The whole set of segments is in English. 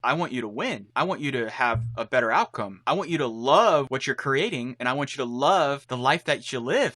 I want you to win. I want you to have a better outcome. I want you to love what you're creating, and I want you to love the life that you live.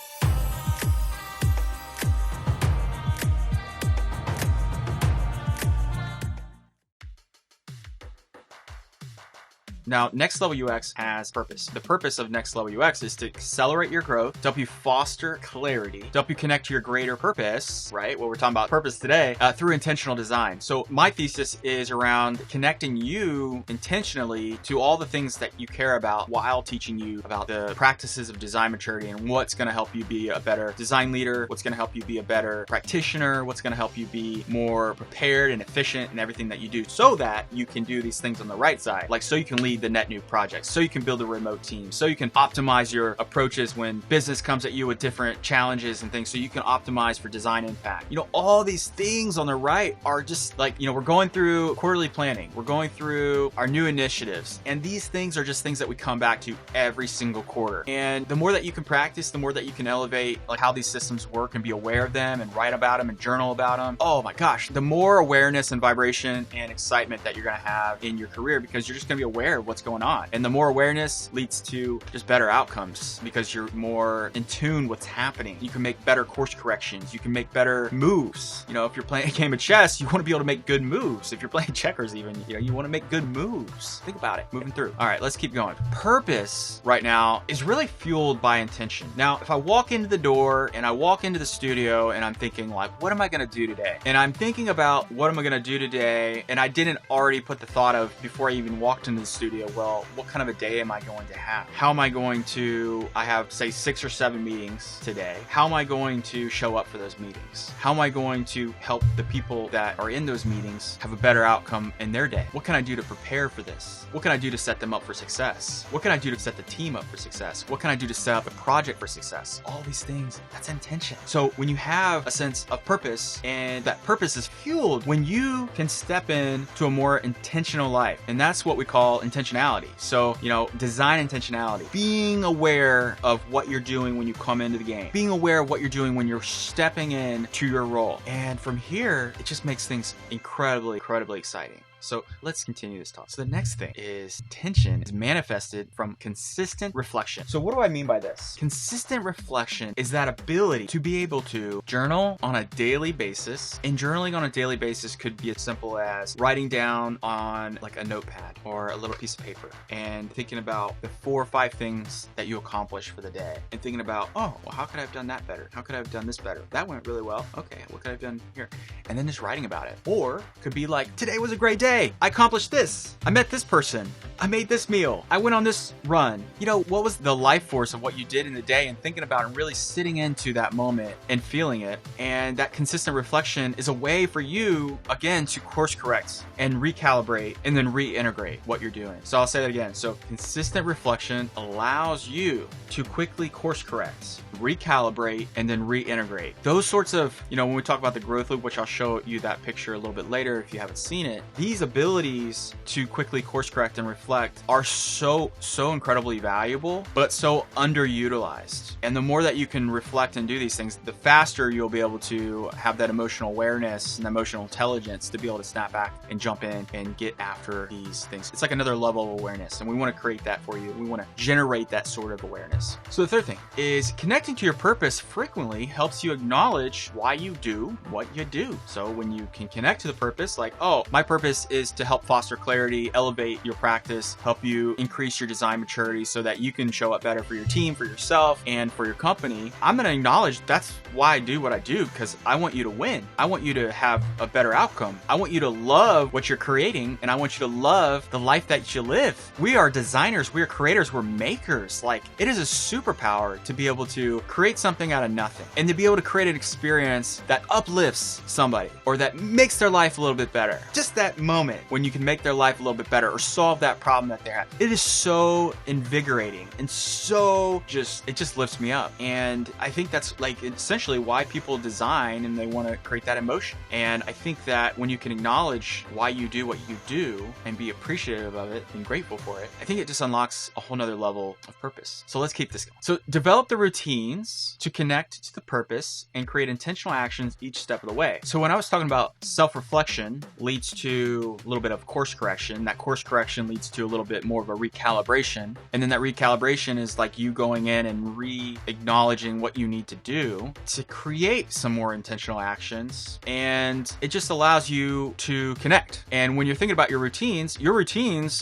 Now, Next Level UX has purpose. The purpose of Next Level UX is to accelerate your growth, to help you foster clarity, to help you connect to your greater purpose, right? What we're talking about purpose today, through intentional design. So my thesis is around connecting you intentionally to all the things that you care about while teaching you about the practices of design maturity and what's going to help you be a better design leader, what's going to help you be a better practitioner, what's going to help you be more prepared and efficient in everything that you do so that you can do these things on the right side. Like, so you can lead the net new projects, so you can build a remote team, so you can optimize your approaches when business comes at you with different challenges and things, so you can optimize for design impact. You know, all these things on the right are just like, you know, we're going through quarterly planning, we're going through our new initiatives, and these things are just things that we come back to every single quarter. And the more that you can practice, the more that you can elevate like how these systems work and be aware of them and write about them and journal about them. Oh my gosh, the more awareness and vibration and excitement that you're going to have in your career, because you're just going to be aware of what's going on. And the more awareness leads to just better outcomes because you're more in tune with what's happening. You can make better course corrections. You can make better moves. You know, if you're playing a game of chess, you want to be able to make good moves. If you're playing checkers even, you know, you want to make good moves. Think about it, moving through. All right, let's keep going. Purpose right now is really fueled by intention. Now, if I walk into the door and I walk into the studio and I'm thinking like, what am I going to do today? And I'm thinking about what am I going to do today? And I didn't already put the thought of before I even walked into the studio, well, what kind of a day am I going to have? How am I going to, I have say 6 or 7 meetings today. How am I going to show up for those meetings? How am I going to help the people that are in those meetings have a better outcome in their day? What can I do to prepare for this? What can I do to set them up for success? What can I do to set the team up for success? What can I do to set up the project for success? All these things, that's intention. So when you have a sense of purpose and that purpose is fueled when you can step in to a more intentional life, and that's what we call intentionality. So, you know, design intentionality, being aware of what you're doing when you come into the game, being aware of what you're doing when you're stepping in to your role. And from here, it just makes things incredibly, incredibly exciting. So let's continue this talk. So the next thing is tension is manifested from consistent reflection. So what do I mean by this? Consistent reflection is that ability to be able to journal on a daily basis. And journaling on a daily basis could be as simple as writing down on like a notepad or a little piece of paper and thinking about the 4 or 5 things that you accomplished for the day and thinking about, oh, well, how could I have done that better? How could I have done this better? That went really well. Okay, what could I have done here? And then just writing about it. Or it could be like, today was a great day. I accomplished this. I met this person. I made this meal. I went on this run. You know, what was the life force of what you did in the day and thinking about and really sitting into that moment and feeling it. And that consistent reflection is a way for you, again, to course correct and recalibrate and then reintegrate what you're doing. So I'll say that again. So consistent reflection allows you to quickly course correct, recalibrate, and then reintegrate. Those sorts of, you know, when we talk about the growth loop, which I'll show you that picture a little bit later if you haven't seen it, these abilities to quickly course correct and reflect are so incredibly valuable, but so underutilized. And the more that you can reflect and do these things, the faster you'll be able to have that emotional awareness and emotional intelligence to be able to snap back and jump in and get after these things. It's like another level of awareness, and we want to create that for you. We want to generate that sort of awareness. So the third thing is connecting to your purpose frequently helps you acknowledge why you do what you do. So when you can connect to the purpose, like, oh, my purpose is to help foster clarity, elevate your practice, help you increase your design maturity so that you can show up better for your team, for yourself, and for your company. I'm going to acknowledge that's why I do what I do, because I want you to win. I want you to have a better outcome. I want you to love what you're creating, and I want you to love the life that you live. We are designers, we are creators, we're makers. Like, it is a superpower to be able to create something out of nothing and to be able to create an experience that uplifts somebody or that makes their life a little bit better. Just that moment when you can make their life a little bit better or solve that problem that they're having. It is so invigorating and so it just lifts me up. And I think that's like essentially why people design, and they want to create that emotion. And I think that when you can acknowledge why you do what you do and be appreciative of it and grateful for it, I think it just unlocks a whole nother level of purpose. So let's keep this going. So develop the routines to connect to the purpose and create intentional actions each step of the way. So when I was talking about self-reflection leads to a little bit of course correction, that course correction leads to a little bit more of a recalibration. And then that recalibration is like you going in and re-acknowledging what you need to do to create some more intentional actions. And it just allows you to connect. And when you're thinking about your routines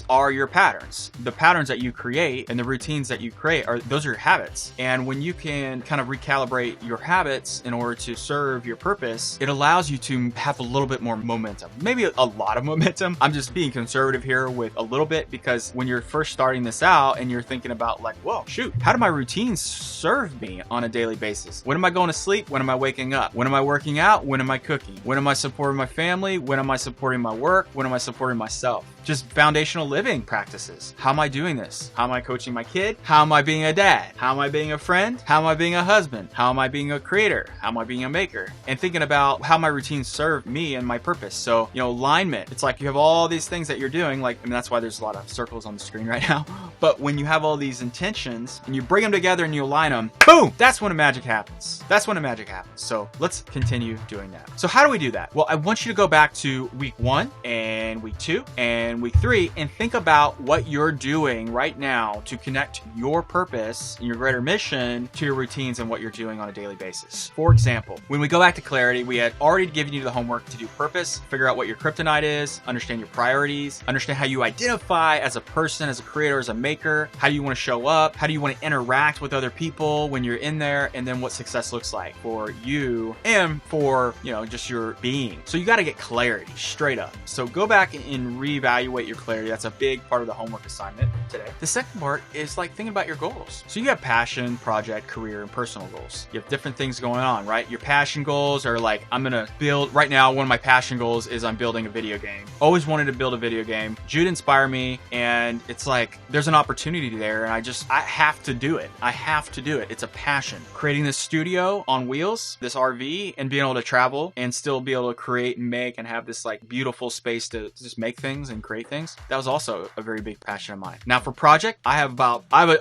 are your patterns. The patterns that you create and the routines that you create those are your habits. And when you can kind of recalibrate your habits in order to serve your purpose, it allows you to have a little bit more momentum. Maybe a lot of momentum. I'm just being conservative here with a little bit, because when you're first starting this out and you're thinking about like, whoa, shoot, how do my routines serve me on a daily basis? When am I going to sleep? When am I waking up? When am I working out? When am I cooking? When am I supporting my family? When am I supporting my work? When am I supporting myself? Just foundational living practices. How am I doing this? How am I coaching my kid? How am I being a dad? How am I being a friend? How am I being a husband? How am I being a creator? How am I being a maker? And thinking about how my routines serve me and my purpose. So, alignment. It's like you have all these things that you're doing. That's why there's a lot of circles on the screen right now. But when you have all these intentions and you bring them together and you align them, boom, that's when a magic happens. That's when a magic happens. So let's continue doing that. So how do we do that? Well, I want you to go back to week 1 and week 2 and week 3 and think about what you're doing right now to connect your purpose and your greater mission to your routines and what you're doing on a daily basis. For example, when we go back to clarity, we had already given you the homework to do purpose, figure out what your kryptonite is, understand your priorities, understand how you identify as a person, as a creator, as a maker, how do you want to show up, how do you want to interact with other people when you're in there, and then what success looks like for you and for, just your being. So you got to get clarity straight up. So go back and reevaluate your clarity. That's a big part of the homework assignment today. The second part is like thinking about your goals. So you have passion, project, career, and personal goals. You have different things going on, right? Your passion goals are like, I'm going to build, right now, one of my passion goals is I'm building a video game. Always wanted to build a video game. Jude inspired me, and it's like, there's an opportunity there, and I have to do it. I have to do it. It's a passion. Creating this studio on wheels, this RV, and being able to travel and still be able to create and make and have this like beautiful space to just make things and create things. That was also a very big passion of mine. Now for project, I have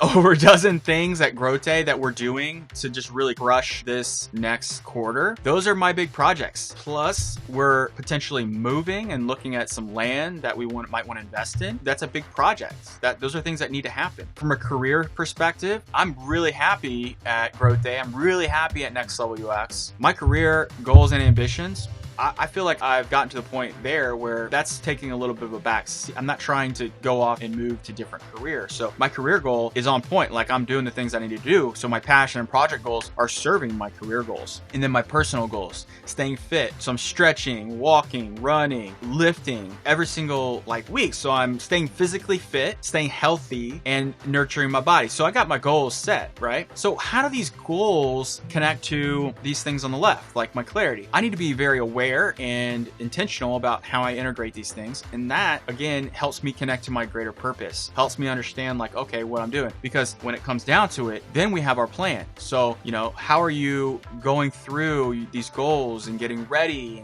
over a dozen things at Grote that we're doing to just really crush this next quarter. Those are my big projects. Plus, we're potentially moving and looking at some land that we might want to invest in. That's a big project. Those are things that need to happen. From a career perspective, I'm really happy at Grote. I'm really happy at Next Level UX. My career goals and ambitions, I feel like I've gotten to the point there where that's taking a little bit of a back seat. I'm not trying to go off and move to different careers. So my career goal is on point. Like I'm doing the things I need to do. So my passion and project goals are serving my career goals. And then my personal goals, staying fit. So I'm stretching, walking, running, lifting every single week. So I'm staying physically fit, staying healthy, and nurturing my body. So I got my goals set, right? So how do these goals connect to these things on the left, like my clarity? I need to be very aware and intentional about how I integrate these things. And that, again, helps me connect to my greater purpose, helps me understand okay, what I'm doing. Because when it comes down to it, then we have our plan. So, how are you going through these goals and getting ready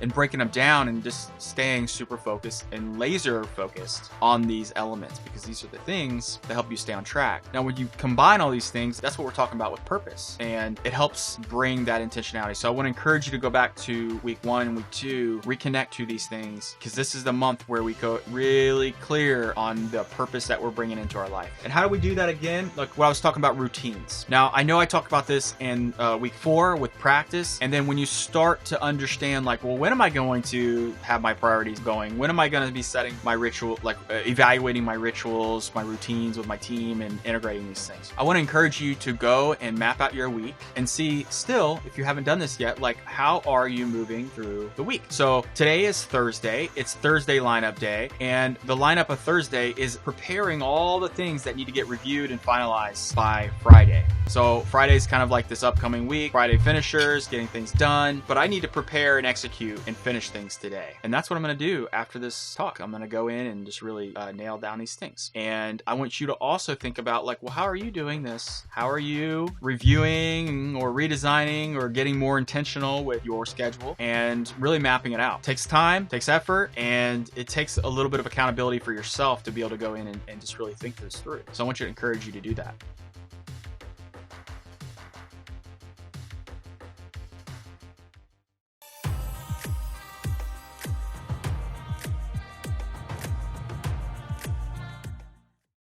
and breaking them down and just staying super focused and laser focused on these elements, because these are the things that help you stay on track. Now, when you combine all these things, that's what we're talking about with purpose, and it helps bring that intentionality. So I want to encourage you to go back to week 1 and week 2, reconnect to these things, because this is the month where we go really clear on the purpose that we're bringing into our life. And how do we do that again? Like what I was talking about, routines. Now, I know I talked about this in week 4 with practice, and then when you start to understand when am I going to have my priorities going? When am I going to be setting my ritual, evaluating my rituals, my routines with my team and integrating these things? I want to encourage you to go and map out your week and see still, if you haven't done this yet, how are you moving through the week? So today is Thursday. It's Thursday lineup day, and the lineup of Thursday is preparing all the things that need to get reviewed and finalized by Friday. So Friday's kind of like this upcoming week, Friday finishers, getting things done, but I need to prepare and execute and finish things today. And that's what I'm going to do after this talk. I'm going to go in and just really nail down these things. And I want you to also think about like, well, how are you doing this? How are you reviewing or redesigning or getting more intentional with your schedule and really mapping it out? It takes time, takes effort, and it takes a little bit of accountability for yourself to be able to go in and just really think this through. So I want you to encourage you to do that.